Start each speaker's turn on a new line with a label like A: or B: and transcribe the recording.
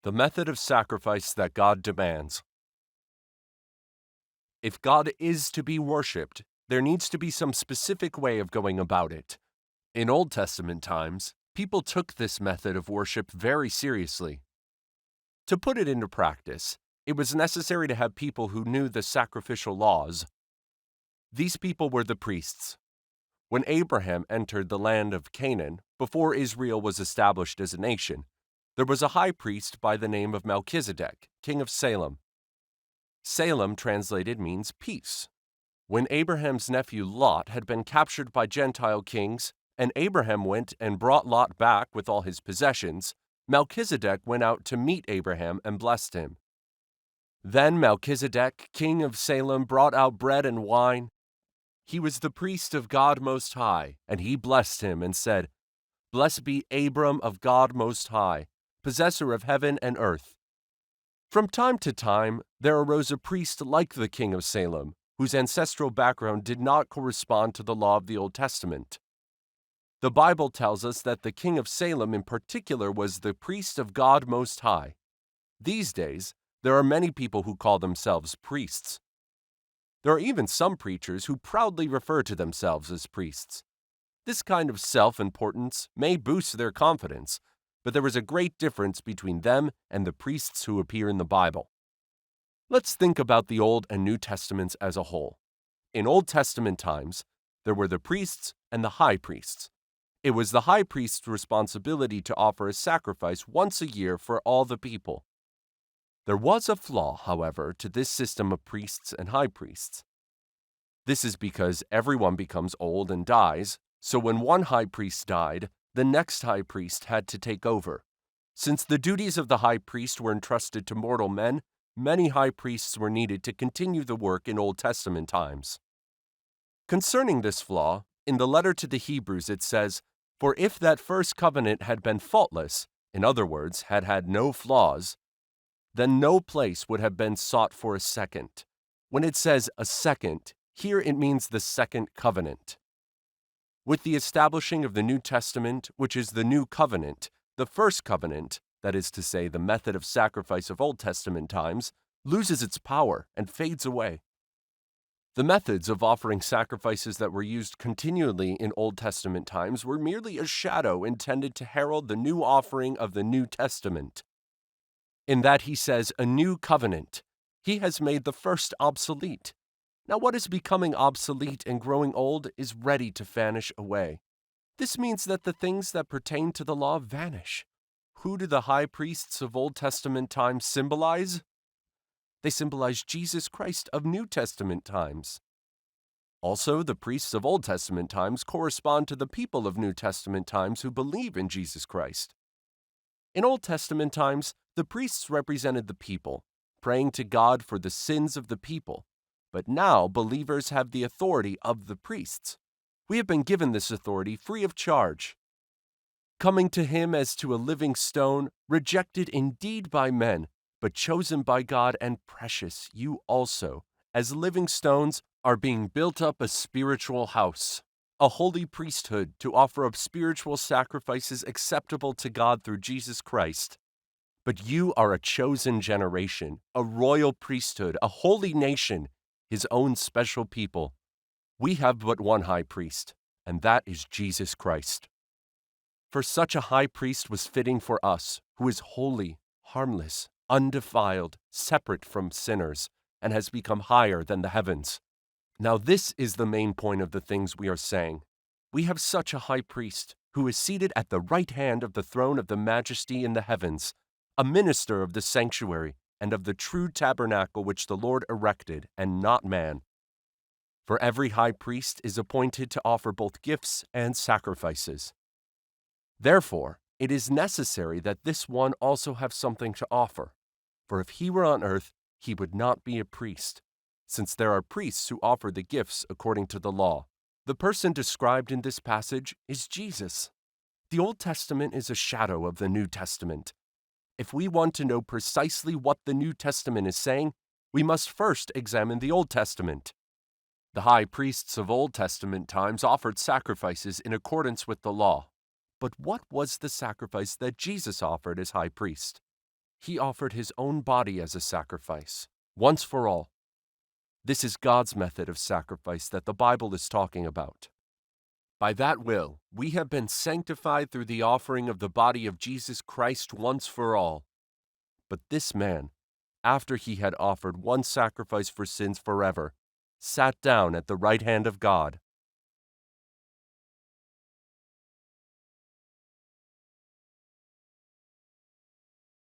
A: The method of sacrifice that God demands. If God is to be worshipped, there needs to be some specific way of going about it. In Old Testament times, people took this method of worship very seriously. To put it into practice, it was necessary to have people who knew the sacrificial laws. These people were the priests. When Abraham entered the land of Canaan, before Israel was established as a nation, there was a high priest by the name of Melchizedek, king of Salem. Salem translated means peace. When Abraham's nephew Lot had been captured by Gentile kings, and Abraham went and brought Lot back with all his possessions, Melchizedek went out to meet Abraham and blessed him. Then Melchizedek, king of Salem, brought out bread and wine. He was the priest of God Most High, and he blessed him and said, "Blessed be Abram of God Most High, possessor of heaven and earth." From time to time, there arose a priest like the king of Salem, whose ancestral background did not correspond to the law of the Old Testament. The Bible tells us that the king of Salem in particular was the priest of God Most High. These days, there are many people who call themselves priests. There are even some preachers who proudly refer to themselves as priests. This kind of self-importance may boost their confidence, but there is a great difference between them and the priests who appear in the Bible. Let's think about the Old and New Testaments as a whole. In Old Testament times, there were the priests and the high priests. It was the high priest's responsibility to offer a sacrifice once a year for all the people. There was a flaw, however, to this system of priests and high priests. This is because everyone becomes old and dies, so when one high priest died, the next high priest had to take over. Since the duties of the high priest were entrusted to mortal men, many high priests were needed to continue the work in Old Testament times. Concerning this flaw, in the letter to the Hebrews it says, "For if that first covenant had been faultless, in other words, had had no flaws, then no place would have been sought for a second." When it says a second, here it means the second covenant. With the establishing of the New Testament, which is the new covenant, the first covenant, that is to say, the method of sacrifice of Old Testament times, loses its power and fades away. The methods of offering sacrifices that were used continually in Old Testament times were merely a shadow intended to herald the new offering of the New Testament. In that he says, a new covenant. He has made the first obsolete. Now what is becoming obsolete and growing old is ready to vanish away. This means that the things that pertain to the law vanish. Who do the high priests of Old Testament times symbolize? They symbolize Jesus Christ of New Testament times. Also, the priests of Old Testament times correspond to the people of New Testament times who believe in Jesus Christ. In Old Testament times, the priests represented the people, praying to God for the sins of the people. But now believers have the authority of the priests. We have been given this authority free of charge. Coming to him as to a living stone, rejected indeed by men, but chosen by God and precious, you also, as living stones, are being built up a spiritual house, a holy priesthood to offer up spiritual sacrifices acceptable to God through Jesus Christ. But you are a chosen generation, a royal priesthood, a holy nation, his own special people. We have but one high priest, and that is Jesus Christ. For such a high priest was fitting for us, who is holy, harmless, undefiled, separate from sinners, and has become higher than the heavens. Now this is the main point of the things we are saying. We have such a high priest, who is seated at the right hand of the throne of the majesty in the heavens, a minister of the sanctuary and of the true tabernacle which the Lord erected, and not man. For every high priest is appointed to offer both gifts and sacrifices. Therefore, it is necessary that this one also have something to offer. For if he were on earth, he would not be a priest, since there are priests who offer the gifts according to the law. The person described in this passage is Jesus. The Old Testament is a shadow of the New Testament. If we want to know precisely what the New Testament is saying, we must first examine the Old Testament. The high priests of Old Testament times offered sacrifices in accordance with the law. But what was the sacrifice that Jesus offered as high priest? He offered his own body as a sacrifice, once for all. This is God's method of sacrifice that the Bible is talking about. By that will, we have been sanctified through the offering of the body of Jesus Christ once for all. But this man, after he had offered one sacrifice for sins forever, sat down at the right hand of God.